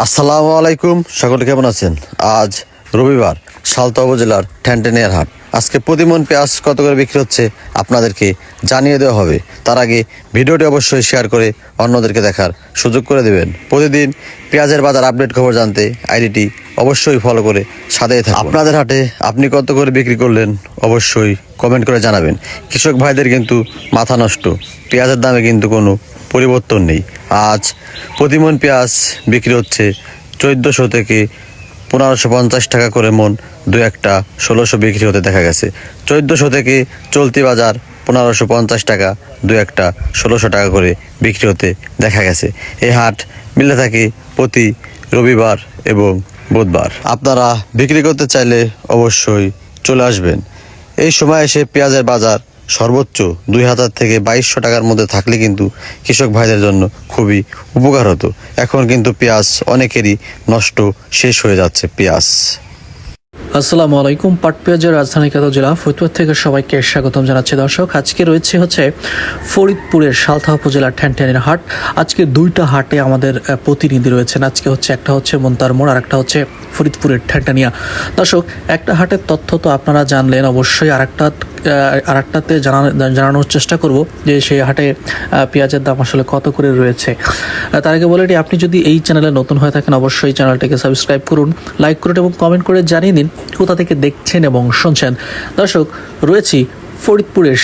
আসসালামু আলাইকুম, সকলে কেমন আছেন? আজ রবিবার, সালতা উপজেলার ঠ্যানটেনিয়ার হাট। আজকে প্রতিমন পেঁয়াজ কত করে বিক্রি হচ্ছে আপনাদেরকে জানিয়ে দেওয়া হবে। তার আগে ভিডিওটি অবশ্যই শেয়ার করে অন্যদেরকে দেখার সুযোগ করে দেবেন। প্রতিদিন পেঁয়াজের বাজার আপডেট খবর জানতে আইডিটি অবশ্যই ফলো করে সাথেই থাকুন। আপনাদের হাটে আপনি কত করে বিক্রি করলেন অবশ্যই কমেন্ট করে জানাবেন। কৃষক ভাইদের কিন্তু মাথা নষ্ট, পেঁয়াজের দামে কিন্তু কোনো পরিবর্তন নেই। আজ প্রতিমন পেঁয়াজ বিক্রি হচ্ছে 1400 থেকে 1550 টাকা করে মন, দু একটা 1600 বিক্রি হতে দেখা গেছে। 1400 থেকে চলতি বাজার 1550 টাকা, দু একটা 1600 টাকা করে বিক্রি হতে দেখা গেছে। এই হাট মিলে থাকে প্রতি রবিবার এবং বুধবার। আপনারা বিক্রি করতে চাইলে অবশ্যই চলে আসবেন। এই সময় এসে পেঁয়াজের বাজার সর্বোচ্চ 2000 থেকে 2200 টাকার মধ্যে থাকলে কিন্তু কৃষক ভাইদের জন্য খুবই উপকার হতো। এখন কিন্তু পেঁয়াজ অনেকেরই নষ্ট, শেষ হয়ে যাচ্ছে পেঁয়াজ। আসসালামু আলাইকুম। পাট পেঁয়াজের রাজধানী খ্যাত জেলা ফরিদপুর থেকে সবাইকে স্বাগতম জানাচ্ছি। দর্শক, আজকে রয়েছে ফরিদপুরের সালথা উপজেলার ঠ্যানটেনিয়ার হাট। আজকে দুইটা হাটে আমাদের প্রতিনিধি রয়েছেন। আজকে একটা হচ্ছে মন্তার মোড়, আর একটা হচ্ছে ফরিদপুরের ঠ্যানটেনিয়া। দর্শক, একটা হাটের তথ্য তো আপনারা জানলেন, অবশ্যই আরেকটাতে জানানোর চেষ্টা করব যে সেই হাটে পেঁয়াজের দাম আসলে কত করে রয়েছে। তার আগে বলে আপনি যদি এই চ্যানেলে নতুন হয়ে থাকেন অবশ্যই চ্যানেলটিকে সাবস্ক্রাইব করুন, লাইক করুন এবং কমেন্ট করে জানিয়ে দিন কোথা থেকে দেখছেন এবং শুনছেন। দর্শক, রয়েছি ফরিদপুরের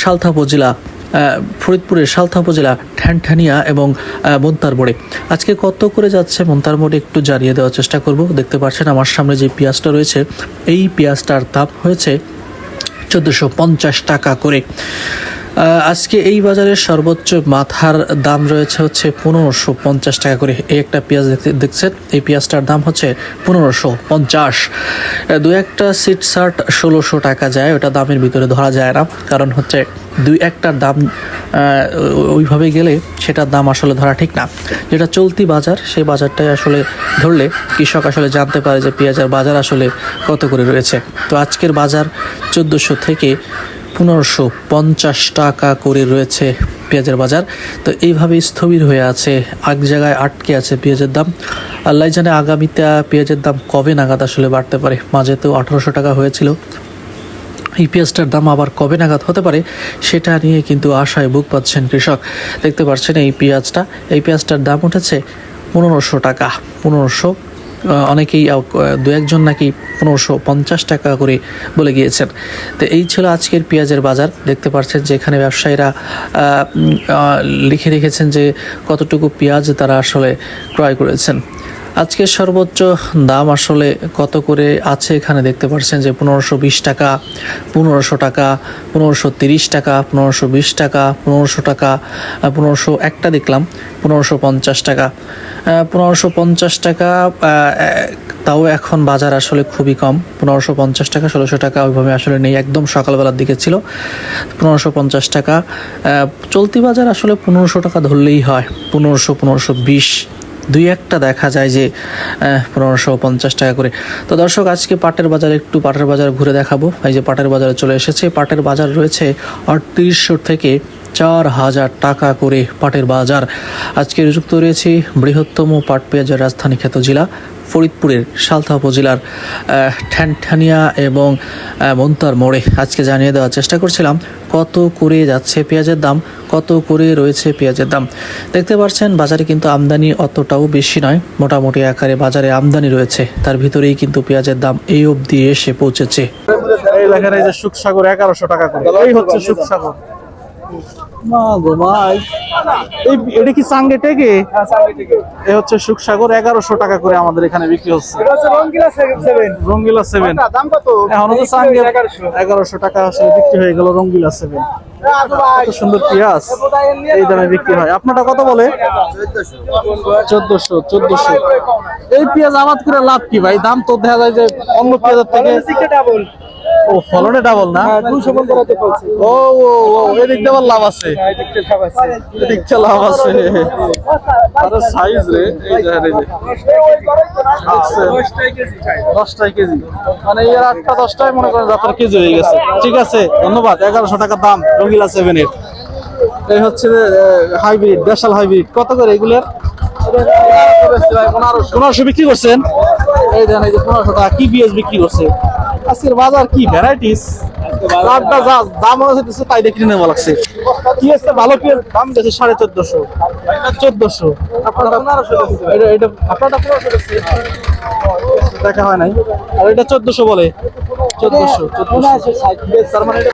সালথা উপজেলা ঠ্যানটেনিয়া এবং মন্তার মোড়ে। আজকে কত করে যাচ্ছে মন্তার মোড়ে একটু জানিয়ে দেওয়ার চেষ্টা করব। দেখতে পাচ্ছেন আমার সামনে যে পেঁয়াজটা রয়েছে, এই পেঁয়াজটার দাম হয়েছে 1450 টাকা করে। আজকে এই বাজারের সর্বোচ্চ মাথার দাম রয়েছে 1550 টাকা করে। এই একটা পেঁয়াজ দেখছেন, এই পেঁয়াজটার দাম হচ্ছে 1550। দু একটা সিট শার্ট 1600 টাকা যায়, ওটা দামের ভিতরে ধরা যায় না, কারণ দুই একটার দাম ওইভাবে গেলে সেটার দাম আসলে ধরা ঠিক না। যেটা চলতি বাজার, সেই বাজারটাই আসলে ধরলে কৃষক আসলে জানতে পারে যে পেঁয়াজের বাজার আসলে কত করে রয়েছে। তো আজকের বাজার 1400 থেকে 1550 টাকা করে রয়েছে পেঁয়াজের বাজার। তো এইভাবে স্থবির হয়ে আছে, এক জায়গায় আটকে আছে পেঁয়াজের দাম। আল্লাহ জানে আগামীতে পেঁয়াজের দাম কবে নাগাদ আসলে বাড়তে পারে। মাঝে তো 1800 টাকা হয়েছিল, এই পেঁয়াজটার দাম আবার কবে নাগাদ হতে পারে সেটা নিয়ে কিন্তু আশায় বুক পাচ্ছেন কৃষক। দেখতে পাচ্ছেন এই পেঁয়াজটার দাম উঠেছে 1500 টাকা। 1500, অনেকেই দু একজন নাকি 1550 টাকা করে বলে গিয়েছেন। তো এই ছিল আজকের পেঁয়াজের বাজার। দেখতে পাচ্ছেন যে এখানে ব্যবসায়ীরা লিখে রেখেছেন যে কতটুকু পেঁয়াজ তারা আসলে ক্রয় করেছেন। আজকে সর্বোচ্চ দাম আসলে কত করে আছে এখানে দেখতে পাচ্ছেন যে 1520 টাকা, 1500 টাকা, 1530 টাকা, 1520 টাকা, 1500 টাকা, 1500 একটা দেখলাম 1550 টাকা, 1550 টাকা। তাও এখন বাজার আসলে খুবই কম, 1550 টাকা, 1600 টাকা ওইভাবে আসলে নেই, একদম সকালবেলার দিকে ছিল 1550 টাকা। চলতি বাজার আসলে 1500 টাকা ধরলেই হয়, 1500, 1520, দুই একটা দেখা যায় যে 1550 টাকা করে। তো দর্শক, আজকে পাটের বাজার ঘুরে দেখাবো। এই যে পাটের বাজারে চলে এসেছে। পাটের বাজার রয়েছে 3800 থেকে 4000 টাকা করে পাটের বাজার। আজকে যুক্ত রয়েছে বৃহত্তম পাট পেঁয়াজের রাজধানী খ্যাত জেলা ফরিদপুরের সালথা উপজেলার ঠ্যানটেনিয়া এবং মন্তার মোড়ে। আজকে জানিয়ে দেওয়ার চেষ্টা করছিলাম কত করে যাচ্ছে পেঁয়াজের দাম, কত করে রয়েছে পেঁয়াজের দাম। দেখতে পাচ্ছেন বাজারে কিন্তু আমদানি অতটাও বেশি নয়, মোটামুটি আকারে বাজারে আমদানি রয়েছে, তার ভিতরেই কিন্তু পেঁয়াজের দাম এই অবধি এসে পৌঁছেছে। এই লেখা এই যে সুখসাগর 1100 টাকা করে, এই হচ্ছে সুখসাগর। মা গো ভাই, এটা কি সাঙ্গে টেকে? এই হচ্ছে সুখসাগর 1100 টাকা করে আমাদের এখানে বিক্রি হচ্ছে। রঙ্গিলা 7 দাম কত? এখন তো সাঙ্গে 1100 টাকা আসলে বিক্রি হয়ে গেল। রঙ্গিলা 7 কত সুন্দর পেঁয়াজ, এই দামে বিক্রি হয়। আপনারটা কত বলে? 1400। এই পেঁয়াজ আবাদ করে লাভ কি ভাই? দাম তো দেখা যায় যে অন্য পেঁয়াজের থেকে ডাবল। ও, ফলনে ডাবল না? 200 মন করাতে বলছি। ও এদিক দিয়ে লাভ আছে, এদিক থেকে লাভ আছে। আরে সাইজ রে, এই যে 10টাই কেজি, মানে এর 8টা 10টাই মনে করেন আপনার কেজি হয়ে গেছে। ঠিক আছে, ধন্যবাদ। 1100 টাকা দাম রঙ্গিলা 7 এর। এই হচ্ছে হাইব্রিড, দেশাল হাইব্রিড। কত করে এগুলোর? পনেরোশো বিক্রি করছেন? এই দেন, এই যে 1500 টাকা কি পিএস বিক্রি করছে। আজকের বাজার কি ভ্যারাইটিস, চারটা যা দাম হচ্ছে তাই দেখে নেওয়া লাগছে। কি আছে ভালো পিএস দাম দিয়েছে 1450, 1400। আপনারটা 1500, এটা আপনারটা 1500 দেখা হয় নাই, আর এটা 1400 বলে। 1400 তার মানে